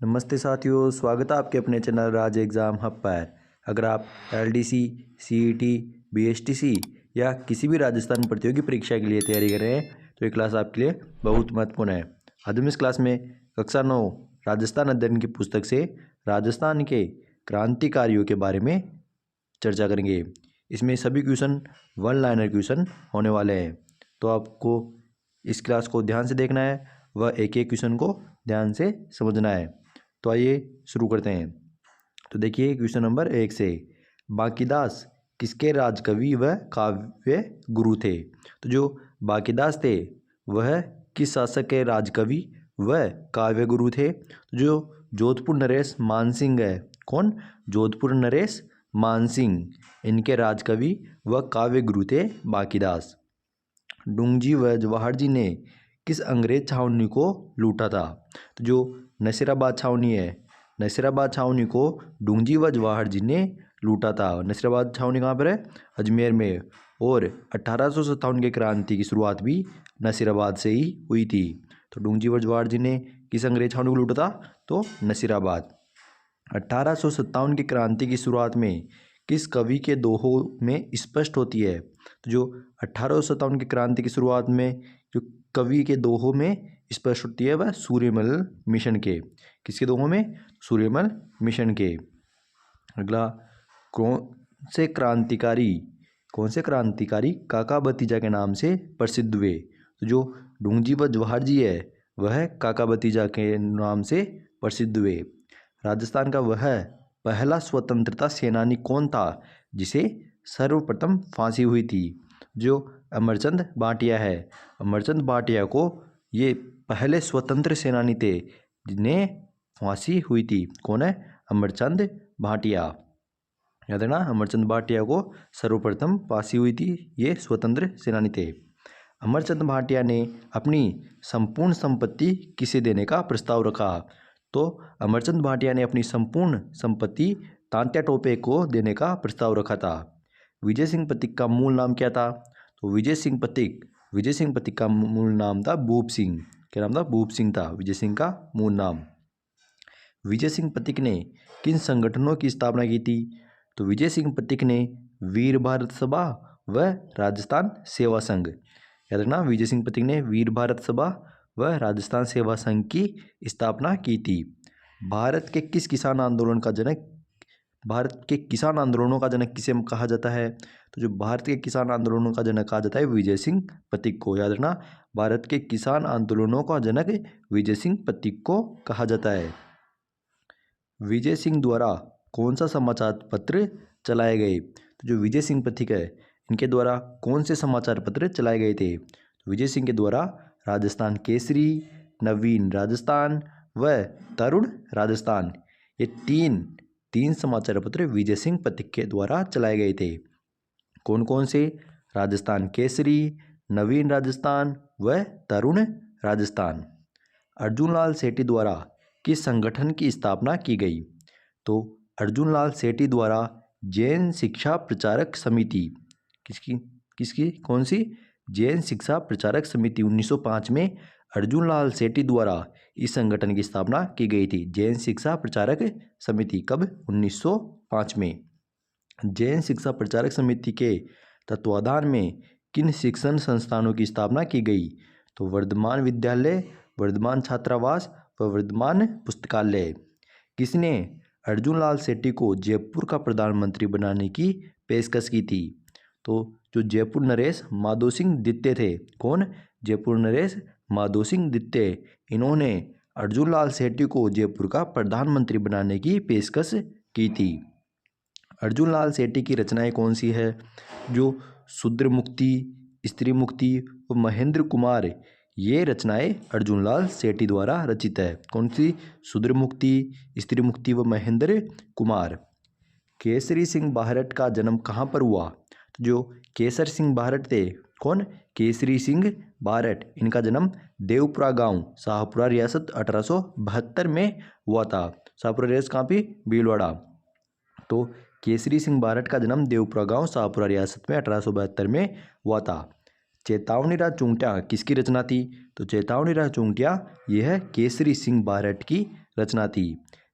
नमस्ते साथियों, स्वागत है आपके अपने चैनल राज एग्ज़ाम हब पर। अगर आप एलडीसी, सीईटी, बीएसटीसी या किसी भी राजस्थान प्रतियोगी परीक्षा के लिए तैयारी कर रहे हैं तो ये क्लास आपके लिए बहुत महत्वपूर्ण है। आज हम इस क्लास में कक्षा 9 राजस्थान अध्ययन की पुस्तक से राजस्थान के क्रांतिकारियों के बारे में चर्चा करेंगे। इसमें सभी क्वेश्चन वन लाइनर क्वेश्चन होने वाले हैं, तो आपको इस क्लास को ध्यान से देखना है, वह एक एक क्वेश्चन को ध्यान से समझना है। तो आइए शुरू करते हैं। तो देखिए क्वेश्चन नंबर 1 से, बांकीदास किसके राजकवि व काव्य गुरु थे? तो जो बांकीदास थे वह किस शासक के राजकवि व काव्य गुरु थे? तो जो जोधपुर नरेश मानसिंह है, कौन? जोधपुर नरेश मानसिंह, इनके राजकवि व काव्य गुरु थे बांकीदास। डुंगजी व जवाहर जी ने किस अंग्रेज छावनी को लूटा था? तो जो नसीराबाद छावनी है, नसीराबाद छावनी को डुंगजी व जवाहर जी ने लूटा था। नसीराबाद छावनी कहाँ पर है? अजमेर में। और 1857 की क्रांति की शुरुआत भी नसीराबाद से ही हुई थी। तो डुंगजी व जवाहर जी ने किस अंग्रेज छावनी को लूटा था? तो नसीराबाद। 1857 की क्रांति की शुरुआत में किस कवि के दोहों में स्पष्ट होती है? तो जो 1857 की क्रांति की शुरुआत में जो कवि के दोहों में स्पष्ट होती है वह सूर्यमल मिशन के। किसके दोहों में? सूर्यमल मिशन के। अगला, कौन से क्रांतिकारी काका भतीजा के नाम से प्रसिद्ध हुए? तो जो डुंगजी व जवाहर जी है वह काका भतीजा के नाम से प्रसिद्ध हुए। राजस्थान का वह पहला स्वतंत्रता सेनानी कौन था जिसे सर्वप्रथम फांसी हुई थी? जो अमरचंद भाटिया है। अमरचंद भाटिया को ये पहले स्वतंत्र सेनानी थे जिन्हें फांसी हुई थी। कौन है? अमरचंद भाटिया। याद रखना, अमरचंद भाटिया को सर्वप्रथम फांसी हुई थी, ये स्वतंत्र सेनानी थे। अमरचंद भाटिया ने अपनी संपूर्ण संपत्ति किसे देने का प्रस्ताव रखा? तो अमरचंद भाटिया ने अपनी संपूर्ण संपत्ति तांत्या टोपे को देने का प्रस्ताव रखा था। विजय सिंह पथिक का मूल नाम क्या था? तो विजय सिंह पथिक का मूल नाम था भूप सिंह। क्या नाम था? भूप सिंह था विजय सिंह का मूल नाम। विजय सिंह पथिक ने किन संगठनों की स्थापना की थी? तो विजय सिंह पथिक ने वीर भारत सभा व राजस्थान सेवा संघ। याद रखना, विजय सिंह पथिक ने वीर भारत सभा व राजस्थान सेवा संघ की स्थापना की थी। भारत के किसान आंदोलनों का जनक किसे कहा जाता है? तो जो भारत के किसान आंदोलनों का जनक कहा जाता है विजय सिंह पथिक को। याद रखना, भारत के किसान आंदोलनों का जनक विजय सिंह पथिक को कहा जाता है। विजय सिंह द्वारा कौन सा समाचार पत्र चलाए गए? तो जो विजय सिंह पथिक है इनके द्वारा कौन से समाचार पत्र चलाए गए थे? तो विजय सिंह के द्वारा राजस्थान केसरी, नवीन राजस्थान व तरुण राजस्थान, ये तीन समाचार पत्र विजय सिंह पथिक के द्वारा चलाए गए थे। कौन कौन से? राजस्थान केसरी, नवीन राजस्थान व तरुण राजस्थान। अर्जुन लाल सेठी द्वारा किस संगठन की स्थापना की गई? तो अर्जुन लाल सेठी द्वारा जैन शिक्षा प्रचारक समिति, किसकी कौन सी? जैन शिक्षा प्रचारक समिति 1905 में अर्जुन लाल सेठी द्वारा इस संगठन की स्थापना की गई थी। जैन शिक्षा प्रचारक समिति कब? 1905 में। जैन शिक्षा प्रचारक समिति के तत्वाधान में किन शिक्षण संस्थानों की स्थापना की गई? तो वर्धमान विद्यालय, वर्धमान छात्रावास व वर्धमान पुस्तकालय। किसने अर्जुन लाल सेठी को जयपुर का प्रधानमंत्री बनाने की पेशकश की थी? तो जो जयपुर नरेश माधो सिंह द्वितीय थे। कौन? जयपुर नरेश माधो सिंह द्वितीय, इन्होंने अर्जुन लाल सेठी को जयपुर का प्रधानमंत्री बनाने की पेशकश की थी। अर्जुन लाल सेठी की रचनाएं कौन सी है? जो शूद्र मुक्ति, स्त्री मुक्ति व महेंद्र कुमार, ये रचनाएं अर्जुन लाल सेठी द्वारा रचित है। कौन सी? शूद्र मुक्ति, स्त्री मुक्ति व महेंद्र कुमार। केसरी सिंह बाहरट का जन्म कहाँ पर हुआ? तो जो केसर सिंह बाहरट थे, कौन? केसरी सिंह बाहरट, इनका जन्म देवपुरा गांव, शाहपुरा रियासत 1872 में हुआ था। शाहपुरा रियासत कहाँ पे? भीलवाड़ा। तो केसरी सिंह बारट का जन्म देवपुरा गांव, शाहपुरा रियासत में 1872 में हुआ था। चेतावनी राज चुंगटिया किसकी रचना थी? तो चेतावनी राज चुंगटिया यह केसरी सिंह बारट की रचना थी।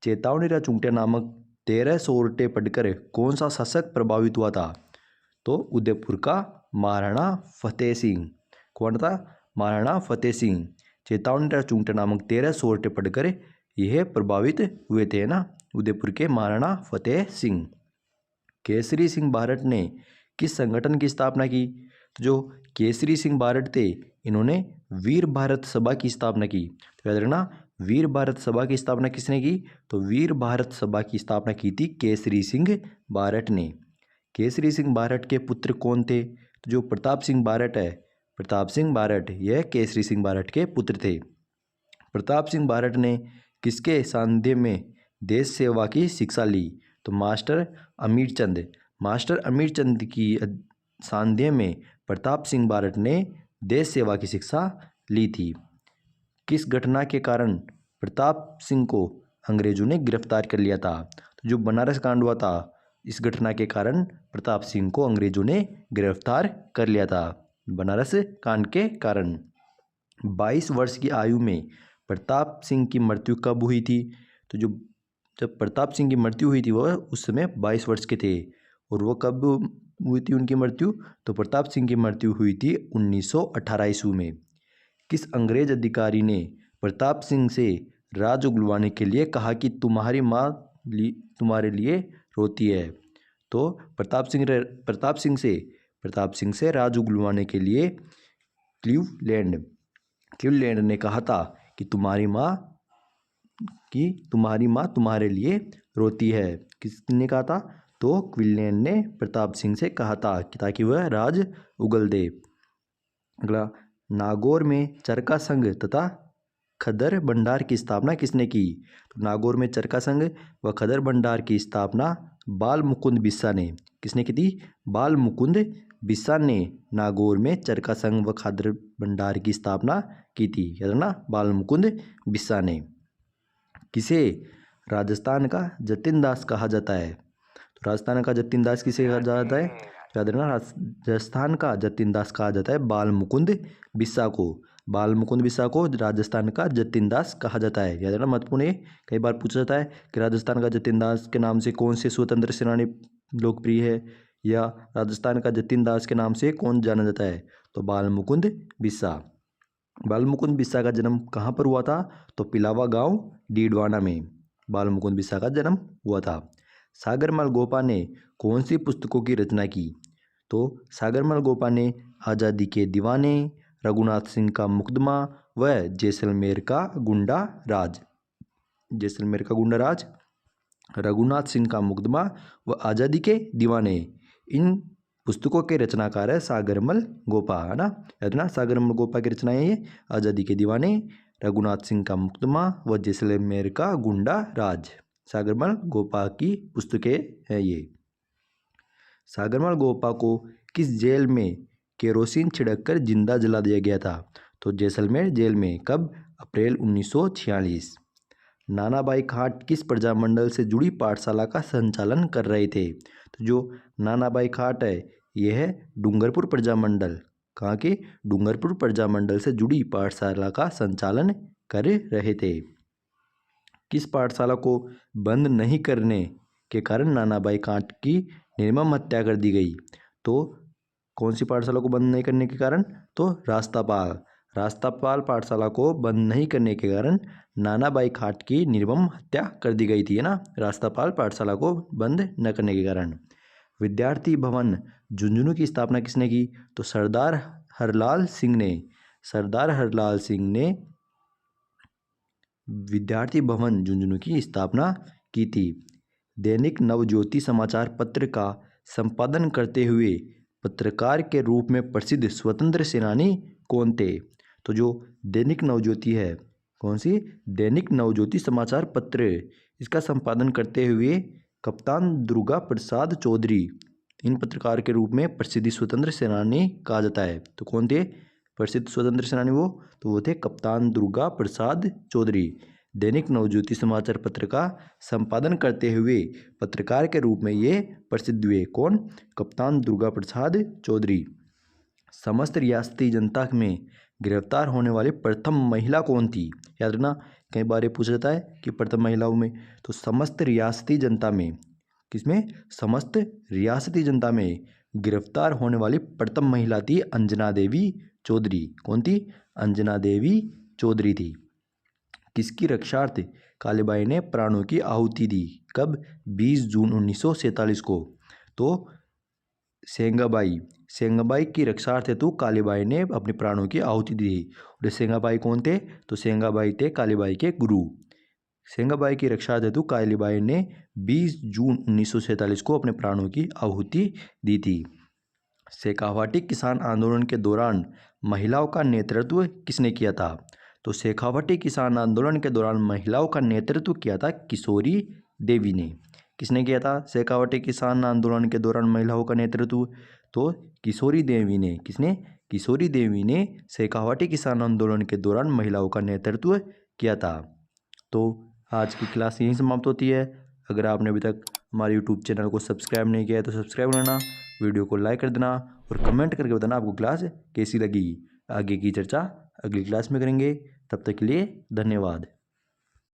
चेतावनी व चुंगटिया नामक 13 सोरठे पढ़कर कौन सा शासक प्रभावित हुआ था? तो उदयपुर का महाराणा फतेह सिंह। कौन था? महाराणा फतेह सिंह। चेतावनी व चुंगटिया नामक 13 सोरठे पढ़कर यह प्रभावित हुए थे ना, उदयपुर के महाराणा फतेह सिंह। केसरी सिंह बारठ ने किस संगठन की स्थापना की? जो केसरी सिंह बारठ थे इन्होंने वीर भारत सभा की स्थापना की। तो याद रखना, वीर भारत सभा की स्थापना किसने की? तो वीर भारत सभा की स्थापना की थी केसरी सिंह बारठ ने। केसरी सिंह बारठ के पुत्र कौन थे? तो जो प्रताप सिंह बारठ है, प्रताप सिंह बारठ, यह केसरी सिंह बारठ के पुत्र थे। प्रताप सिंह बारठ ने किसके सानिध्य में देश सेवा की शिक्षा ली? तो मास्टर अमीरचंद। मास्टर अमीरचंद की सानिध्य में प्रताप सिंह बारठ ने देश सेवा की शिक्षा ली थी। किस घटना के कारण प्रताप सिंह को अंग्रेजों ने गिरफ्तार कर लिया था? तो जो बनारस कांड हुआ था, इस घटना के कारण प्रताप सिंह को अंग्रेजों ने गिरफ्तार कर लिया था, बनारस कांड के कारण। 22 वर्ष की आयु में प्रताप सिंह की मृत्यु कब हुई थी? तो जब प्रताप सिंह की मृत्यु हुई थी वह उस समय 22 वर्ष के थे। और वो कब हुई थी उनकी मृत्यु? तो प्रताप सिंह की मृत्यु हुई थी 1918 ईस्वी में। किस अंग्रेज अधिकारी ने प्रताप सिंह से राज उगलवाने के लिए कहा कि तुम्हारी माँ तुम्हारे लिए रोती है? तो प्रताप सिंह से राज उगलवाने के लिए क्लीवलैंड ने कहा था कि तुम्हारी माँ तुम्हारे लिए रोती है। किसने कहा था? तो क्लीवलैंड ने प्रताप सिंह से कहा था कि ताकि वह राज उगल दे। अगला, नागौर में चरखा संघ तथा खदर भंडार की स्थापना किसने की? तो नागौर में चरखा संघ व खदर भंडार की स्थापना बाल मुकुंद बिस्सा ने। किसने की थी? बाल मुकुंद बिस्सा ने नागौर में चरखा संघ व खदर भंडार की स्थापना की थी। याद रखना, बाल मुकुंद बिस्सा ने। किसे राजस्थान का जतिन दास कहा जाता है? तो राजस्थान का जतिन दास किसे कहा जाता है? याद रखना, राजस्थान का जतिन दास कहा जाता है बाल मुकुंद बिस्सा को। बाल मुकुंद बिस्सा को राजस्थान का जतिन दास कहा जाता है। याद रखना, महत्वपूर्ण है, कई बार पूछा जाता है कि राजस्थान का जतिन दास के नाम से कौन से स्वतंत्र सेनानी लोकप्रिय है, या राजस्थान का जतिन दास के नाम से कौन जाना जाता है? तो बाल मुकुंद बिस्सा। बाल मुकुंद बिस्सा का जन्म कहाँ पर हुआ था? तो पिलावा गांव डीडवाना में बाल मुकुंद बिस्सा का जन्म हुआ था। सागरमल गोपा ने कौन सी पुस्तकों की रचना की? तो सागरमल गोपा ने आज़ादी के दीवाने, रघुनाथ सिंह का मुकदमा व जैसलमेर का गुंडा राज, रघुनाथ सिंह का मुकदमा व आज़ादी के दीवाने, इन पुस्तकों के रचनाकार है सागरमल गोपा, है ना। सागरमल गोपा की रचनाएं ये आज़ादी के दीवाने, रघुनाथ सिंह का मुकदमा व जैसलमेर का गुंडा राज, सागरमल गोपा की पुस्तकें हैं ये। सागरमल गोपा को किस जेल में केरोसिन छिड़ककर जिंदा जला दिया गया था? तो जैसलमेर जेल में। कब? अप्रैल 1946। नानाभाई खाट किस प्रजामंडल से जुड़ी पाठशाला का संचालन कर रहे थे? तो जो नानाभाई खाट है यह है डूंगरपुर प्रजामंडल। कहाँ के? डूंगरपुर प्रजामंडल से जुड़ी पाठशाला का संचालन कर रहे थे। किस पाठशाला को बंद नहीं करने के कारण नानाभाई खाट की निर्मम हत्या कर दी गई? तो कौन सी पाठशाला को बंद नहीं करने के कारण? तो रास्तापाल पाठशाला को बंद नहीं करने के कारण नानाभाई खाट की निर्मम हत्या कर दी गई थी, है ना, रास्तापाल पाठशाला को बंद न करने के कारण। विद्यार्थी भवन झुंझुनू की स्थापना किसने की? तो सरदार हरलाल सिंह ने विद्यार्थी भवन झुंझुनू की स्थापना की थी। दैनिक नवज्योति समाचार पत्र का संपादन करते हुए पत्रकार के रूप में प्रसिद्ध स्वतंत्र सेनानी कौन थे? तो जो दैनिक नवज्योति है, कौन सी? दैनिक नवज्योति समाचार पत्र, इसका संपादन करते हुए कप्तान दुर्गा प्रसाद चौधरी, इन पत्रकार के रूप में प्रसिद्ध स्वतंत्र सेनानी कहा जाता है। तो कौन थे प्रसिद्ध स्वतंत्र सेनानी? वो थे कप्तान दुर्गा प्रसाद चौधरी। दैनिक नवज्योति समाचार पत्र का संपादन करते हुए पत्रकार के रूप में ये प्रसिद्ध हुए। कौन? कप्तान दुर्गा प्रसाद चौधरी। समस्त रियासती जनता में गिरफ्तार होने वाली प्रथम महिला कौन थी? याद रखना, कई बार ये पूछा जाता है कि प्रथम महिलाओं में, तो समस्त रियासती जनता में, किसमें, समस्त रियासती जनता में गिरफ्तार होने वाली प्रथम महिला थी अंजना देवी चौधरी। कौन थी? अंजना देवी चौधरी थी। किसकी रक्षार्थ कालीबाई ने प्राणों की आहुति दी? कब? 20 जून 1947 को। तो सेंगाबाई की रक्षार्थ हेतु कालीबाई ने अपने प्राणों की आहुति दी। और सेंगाबाई कौन थे? तो सेंगाबाई थे कालीबाई के गुरु। सेंगाबाई की रक्षार्थ हेतु कालीबाई ने 20 जून 1947 को अपने प्राणों की आहुति दी थी। शेखावाटी किसान आंदोलन के दौरान महिलाओं का नेतृत्व किसने किया था? तो शेखावाटी किसान आंदोलन के दौरान महिलाओं का नेतृत्व किया था किशोरी देवी ने। किसने किया था शेखावाटी किसान आंदोलन के दौरान महिलाओं का नेतृत्व? तो किशोरी देवी ने। किसने? किशोरी देवी ने शेखावाटी किसान आंदोलन के दौरान महिलाओं का नेतृत्व किया था। तो आज की क्लास यहीं समाप्त होती है। अगर आपने अभी तक हमारे यूट्यूब चैनल को सब्सक्राइब नहीं किया है तो सब्सक्राइब करना, वीडियो को लाइक कर देना और कमेंट करके बताना आपको क्लास कैसी लगी। आगे की चर्चा अगली क्लास में करेंगे। तब तक के लिए धन्यवाद।